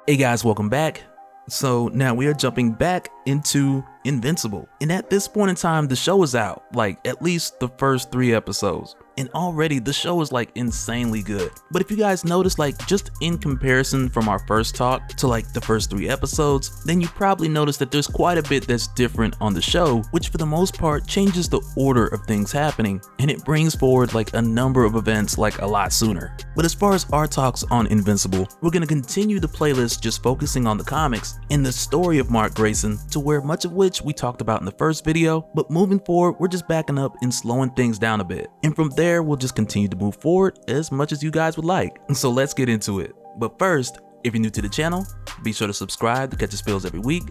Hey guys, welcome back. So now we are jumping back into Invincible. And at this point in time, the show is out, like at least the first 3 episodes. And already the show is like insanely good. But if you guys notice, like just in comparison from our first talk to like the first 3 episodes, then you probably notice that there's quite a bit that's different on the show, which for the most part changes the order of things happening. And it brings forward like a number of events like a lot sooner. But as far as our talks on Invincible, we're going to continue the playlist just focusing on the comics and the story of Mark Grayson, to where much of which we talked about in the first video, but moving forward, we're just backing up and slowing things down a bit. And from there, we'll just continue to move forward as much as you guys would like. So let's get into it. But first, if you're new to the channel, be sure to subscribe to catch the spills every week.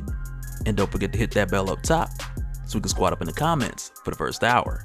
And don't forget to hit that bell up top so we can squat up in the comments for the first hour.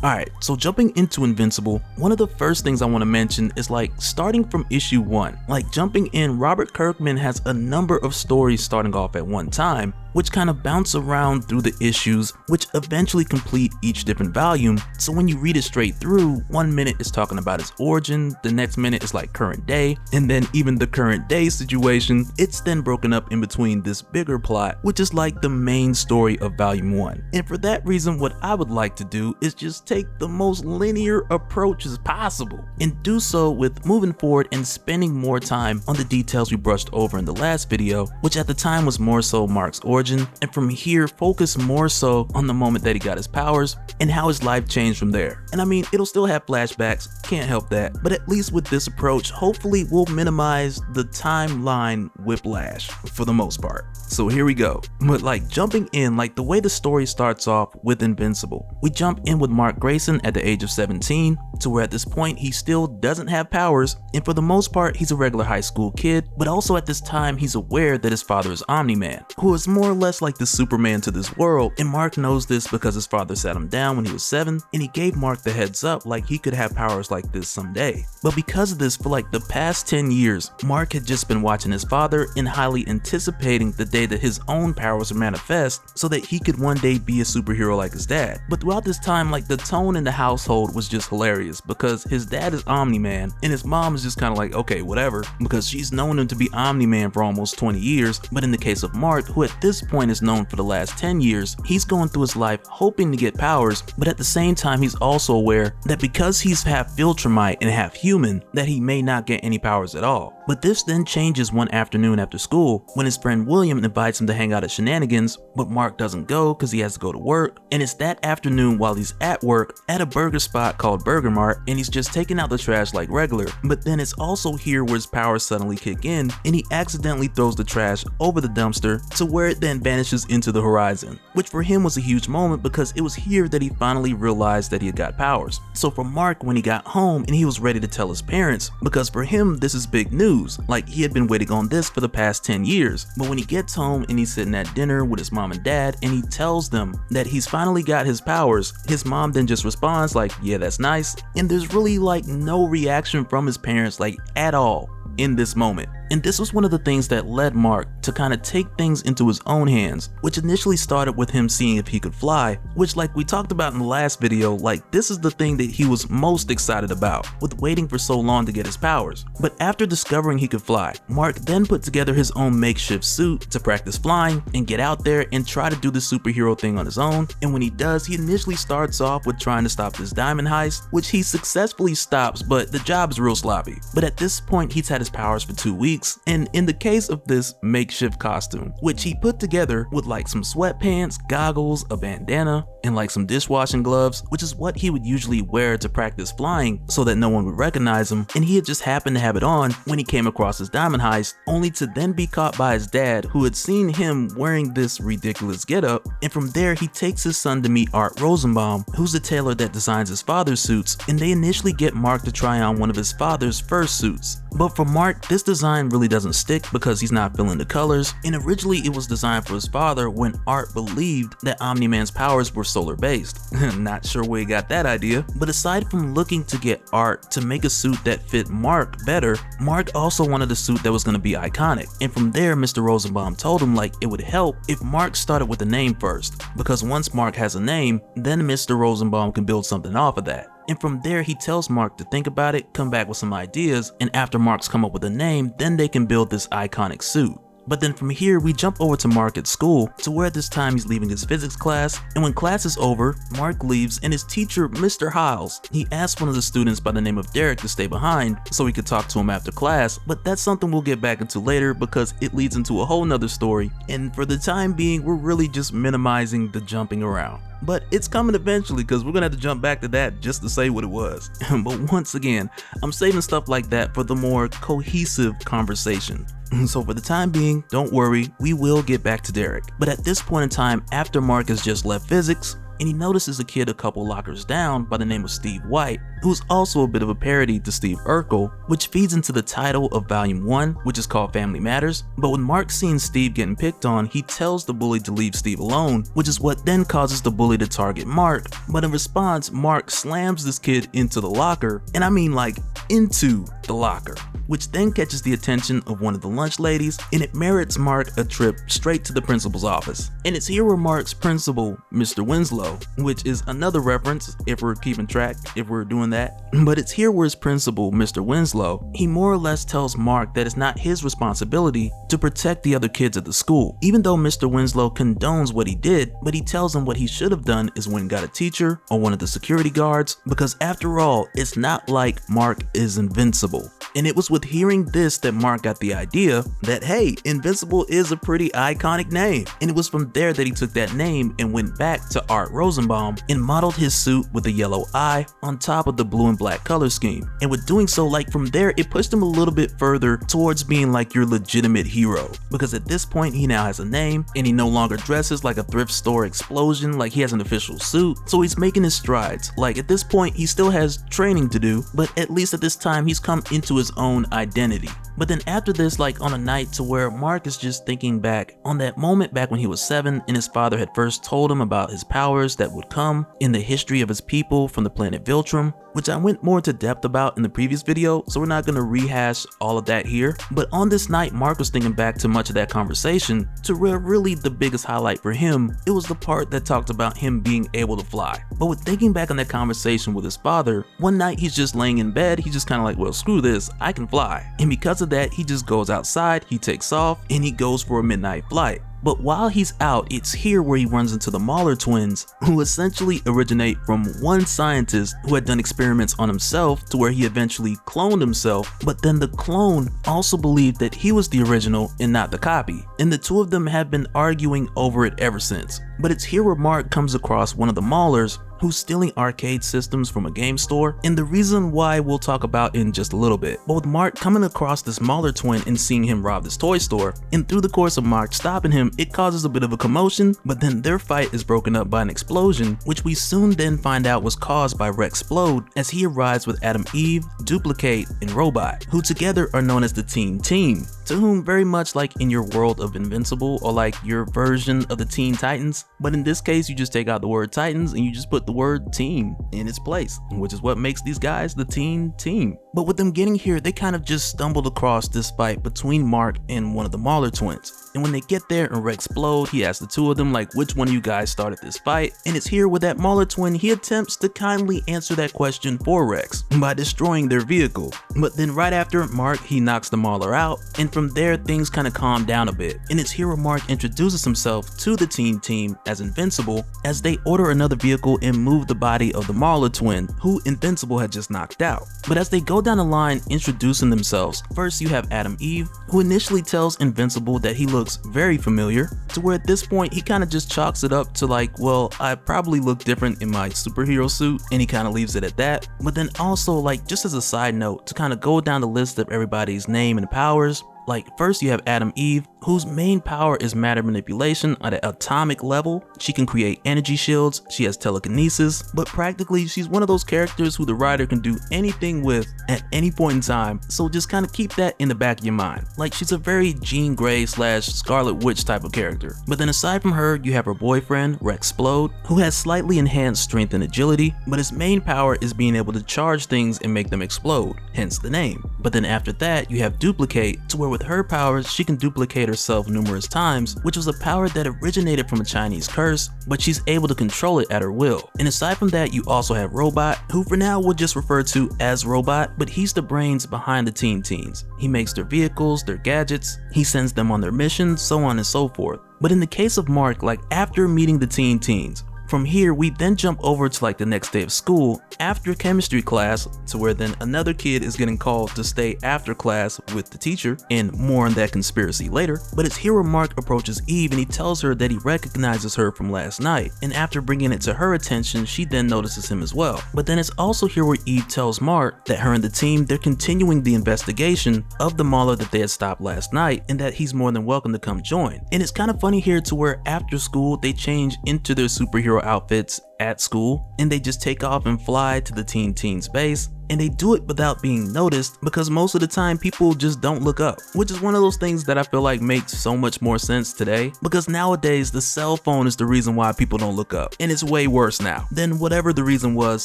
Alright, so jumping into Invincible, one of the first things I want to mention is like starting from issue 1. Like jumping in, Robert Kirkman has a number of stories starting off at one time, which kind of bounce around through the issues, which eventually complete each different volume. So when you read it straight through, 1 minute is talking about his origin, the next minute is like current day, and then even the current day situation, it's then broken up in between this bigger plot, which is like the main story of volume 1. And for that reason, what I would like to do is just take the most linear approach as possible, and do so with moving forward and spending more time on the details we brushed over in the last video, which at the time was more so Mark's origin, and from here focus more so on the moment that he got his powers and how his life changed from there. And I mean, it'll still have flashbacks, can't help that, but at least with this approach, hopefully we'll minimize the timeline whiplash for the most part. So here we go. But like jumping in, like the way the story starts off with Invincible, we jump in with Mark Grayson at the age of 17, to where at this point he still doesn't have powers, and for the most part he's a regular high school kid, but also at this time he's aware that his father is Omni-Man, who is more or less like the Superman to this world, and Mark knows this because his father sat him down when he was 7 and he gave Mark the heads up like he could have powers like this someday. But because of this, for like the past 10 years, Mark had just been watching his father and highly anticipating the day that his own powers would manifest so that he could one day be a superhero like his dad. But throughout this time, like the tone in the household was just hilarious, because his dad is Omni-Man and his mom is just kind of like, okay, whatever, because she's known him to be Omni-Man for almost 20 years. But in the case of Mark, who at this point is known for the last 10 years, he's going through his life hoping to get powers, but at the same time he's also aware that because he's half Viltrumite and half human, that he may not get any powers at all. But this then changes one afternoon after school when his friend William invites him to hang out at Shenanigans, but Mark doesn't go because he has to go to work. And it's that afternoon while he's at work at a burger spot called Burger Mart, and he's just taking out the trash like regular. But then it's also here where his powers suddenly kick in and he accidentally throws the trash over the dumpster, to where it then vanishes into the horizon, which for him was a huge moment because it was here that he finally realized that he had got powers. So for Mark, when he got home and he was ready to tell his parents, because for him this is big news, like he had been waiting on this for the past 10 years. But when he gets home and he's sitting at dinner with his mom and dad and he tells them that he's finally got his powers, his mom then just responds like, yeah, that's nice. And there's really like no reaction from his parents like at all in this moment. And this was one of the things that led Mark to kind of take things into his own hands, which initially started with him seeing if he could fly, which like we talked about in the last video, like this is the thing that he was most excited about, with waiting for so long to get his powers. But after discovering he could fly, Mark then put together his own makeshift suit to practice flying and get out there and try to do the superhero thing on his own. And when he does, he initially starts off with trying to stop this diamond heist, which he successfully stops, but the job is real sloppy. But at this point, he's had his powers for 2 weeks. And in the case of this makeshift costume, which he put together with like some sweatpants, goggles, a bandana, and like some dishwashing gloves, which is what he would usually wear to practice flying so that no one would recognize him, and he had just happened to have it on when he came across his diamond heist, only to then be caught by his dad, who had seen him wearing this ridiculous getup. And from there he takes his son to meet Art Rosenbaum, who's the tailor that designs his father's suits, and they initially get Mark to try on one of his father's first suits. But for Mark, this design really doesn't stick because he's not feeling the colors, and originally it was designed for his father when Art believed that Omni-Man's powers were solar based. Not sure where he got that idea, but aside from looking to get Art to make a suit that fit Mark better, Mark also wanted a suit that was going to be iconic. And from there, Mr. Rosenbaum told him like it would help if Mark started with a name first, because once Mark has a name, then Mr. Rosenbaum can build something off of that. And from there, he tells Mark to think about it, come back with some ideas, and after Mark's come up with a name, then they can build this iconic suit. But then from here, we jump over to Mark at school, to where this time he's leaving his physics class, and when class is over, Mark leaves and his teacher, Mr. Hiles, he asks one of the students by the name of Derek to stay behind so he could talk to him after class, but that's something we'll get back into later because it leads into a whole nother story, and for the time being, we're really just minimizing the jumping around. But it's coming eventually because we're gonna have to jump back to that just to say what it was. But once again, I'm saving stuff like that for the more cohesive conversation. So for the time being, don't worry, we will get back to Derek. But at this point in time, after Mark has just left physics, and he notices a kid a couple lockers down by the name of Steve White, who's also a bit of a parody to Steve Urkel, which feeds into the title of Volume 1, which is called Family Matters. But when Mark sees Steve getting picked on, he tells the bully to leave Steve alone, which is what then causes the bully to target Mark. But in response, Mark slams this kid into the locker, and I mean like into the locker, which then catches the attention of one of the lunch ladies, and it merits Mark a trip straight to the principal's office. And it's here where Mark's principal, Mr. Winslow, which is another reference if we're keeping track, if we're doing that, but it's here where his principal, Mr. Winslow, he more or less tells Mark that it's not his responsibility to protect the other kids at the school, even though Mr. Winslow condones what he did, but he tells him what he should have done is went and got a teacher or one of the security guards, because after all, it's not like Mark is invincible. And it was with hearing this that Mark got the idea that, hey, Invincible is a pretty iconic name. And it was from there that he took that name and went back to Art Rosenbaum and modeled his suit with a yellow eye on top of the blue and black color scheme. And with doing so, like from there, it pushed him a little bit further towards being like your legitimate hero. Because at this point, he now has a name and he no longer dresses like a thrift store explosion, like he has an official suit. So he's making his strides. Like at this point, he still has training to do, but at least at this time, he's come into his own identity. But then after this, like on a night to where Mark is just thinking back on that moment back when he was 7 and his father had first told him about his powers that would come in the history of his people from the planet Viltrum, which I went more into depth about in the previous video, so we're not going to rehash all of that here. But on this night, Mark was thinking back to much of that conversation to where really the biggest highlight for him, it was the part that talked about him being able to fly. But with thinking back on that conversation with his father, one night he's just laying in bed, he's just kind of like, well, screw this, I can fly. And because of that, he just goes outside, he takes off, and he goes for a midnight flight. But while he's out, it's here where he runs into the Mahler twins, who essentially originate from one scientist who had done experiments on himself to where he eventually cloned himself, but then the clone also believed that he was the original and not the copy. And the two of them have been arguing over it ever since. But it's here where Mark comes across one of the Mahlers who's stealing arcade systems from a game store, and the reason why we'll talk about in just a little bit. But with Mark coming across this Mahler twin and seeing him rob this toy store, and through the course of Mark stopping him, it causes a bit of a commotion, but then their fight is broken up by an explosion, which we soon then find out was caused by Rexplode as he arrives with Adam Eve, Duplicate, and Robot, who together are known as the Teen Team, to whom very much like in your world of Invincible or like your version of the Teen Titans, but in this case you just take out the word Titans and you just put the word team in its place, which is what makes these guys the Teen Team. But with them getting here, they kind of just stumbled across this fight between Mark and one of the Mahler twins. And when they get there and Rexplode, he asks the two of them like, which one of you guys started this fight? And it's here where that Mahler twin, he attempts to kindly answer that question for Rex by destroying their vehicle. But then right after, Mark, he knocks the Mahler out, and from there things kind of calm down a bit. And it's here where Mark introduces himself to the Teen Team as Invincible as they order another vehicle and move the body of the Mahler twin, who Invincible had just knocked out. But as they go down the line introducing themselves, first you have Adam Eve, who initially tells Invincible that he looks very familiar, to where at this point he kind of just chalks it up to like, well, I probably look different in my superhero suit, and he kind of leaves it at that. But then also, like, just as a side note, to kind of go down the list of everybody's name and powers, like first you have Adam Eve, whose main power is matter manipulation at an atomic level. She can create energy shields, she has telekinesis, but practically she's one of those characters who the writer can do anything with at any point in time, so just kind of keep that in the back of your mind. Like she's a very Jean Grey / Scarlet Witch type of character. But then aside from her, you have her boyfriend, Rexplode, who has slightly enhanced strength and agility, but his main power is being able to charge things and make them explode, hence the name. But then after that, you have Duplicate, to where with her powers, she can duplicate herself numerous times, which was a power that originated from a Chinese curse, but she's able to control it at her will. And aside from that, you also have Robot, who for now we'll just refer to as Robot, but he's the brains behind the Teen Teens. He makes their vehicles, their gadgets, he sends them on their missions, so on and so forth. But in the case of Mark, like after meeting the Teen Teens, from here, we then jump over to like the next day of school after chemistry class, to where then another kid is getting called to stay after class with the teacher, and more on that conspiracy later. But it's here where Mark approaches Eve and he tells her that he recognizes her from last night, and after bringing it to her attention, she then notices him as well. But then it's also here where Eve tells Mark that her and the team, they're continuing the investigation of the mauler that they had stopped last night, and that he's more than welcome to come join. And it's kind of funny here to where after school they change into their superhero outfits at school, and they just take off and fly to the Teen Teens base, and they do it without being noticed because most of the time people just don't look up, which is one of those things that I feel like makes so much more sense today, because nowadays the cell phone is the reason why people don't look up, and it's way worse now than whatever the reason was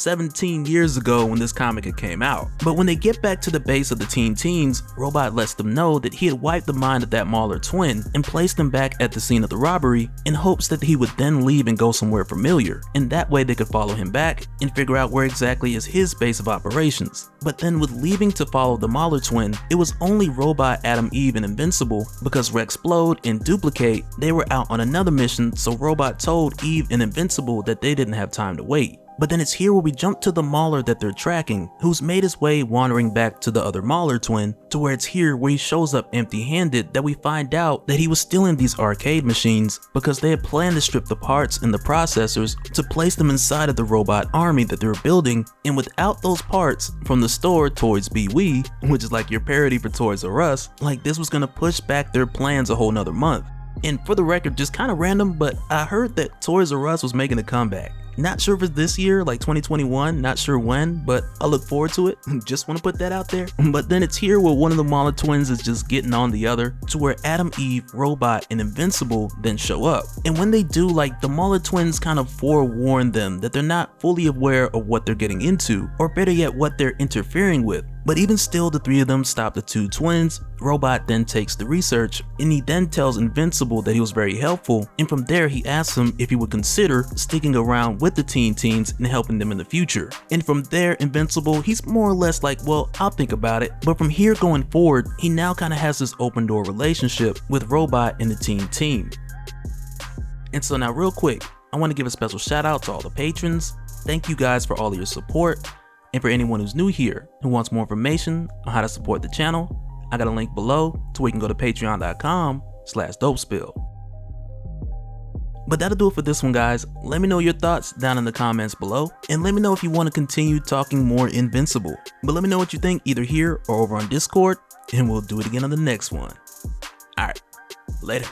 17 years ago when this comic had came out. But when they get back to the base of the Teen Teens, Robot lets them know that he had wiped the mind of that Mauler twin and placed him back at the scene of the robbery in hopes that he would then leave and go somewhere familiar, and that way they could follow him back and figure out where exactly is his base of operations. But then with leaving to follow the Mauler twin, it was only Robot, Adam, Eve, and Invincible, because Rexplode and Duplicate, they were out on another mission, so Robot told Eve and Invincible that they didn't have time to wait. But then it's here where we jump to the Mauler that they're tracking, who's made his way wandering back to the other Mauler twin, to where it's here where he shows up empty-handed that we find out that he was stealing these arcade machines because they had planned to strip the parts and the processors to place them inside of the robot army that they were building, and without those parts from the store Toys B Wee, which is like your parody for Toys R Us, like this was gonna push back their plans a whole nother month. And for the record, just kind of random, but I heard that Toys R Us was making a comeback. Not sure if it's this year, like 2021, not sure when, but I look forward to it. Just want to put that out there. But then it's here where one of the Mauler twins is just getting on the other, to where Adam, Eve, Robot, and Invincible then show up. And when they do, like the Mauler twins kind of forewarn them that they're not fully aware of what they're getting into, or better yet, what they're interfering with. But even still, the three of them stop the two twins. Robot then takes the research, and he then tells Invincible that he was very helpful, and from there he asks him if he would consider sticking around with the Teen Teens and helping them in the future. And from there, Invincible, he's more or less like, well, I'll think about it. But from here going forward, he now kind of has this open door relationship with Robot and the Teen Team. And so now real quick, I want to give a special shout out to all the patrons. Thank you guys for all of your support. And for anyone who's new here who wants more information on how to support the channel, I got a link below to where you can go to patreon.com/DopeSpill. But that'll do it for this one, guys. Let me know your thoughts down in the comments below, and let me know if you want to continue talking more Invincible. But let me know what you think either here or over on Discord, and we'll do it again on the next one. Alright, later.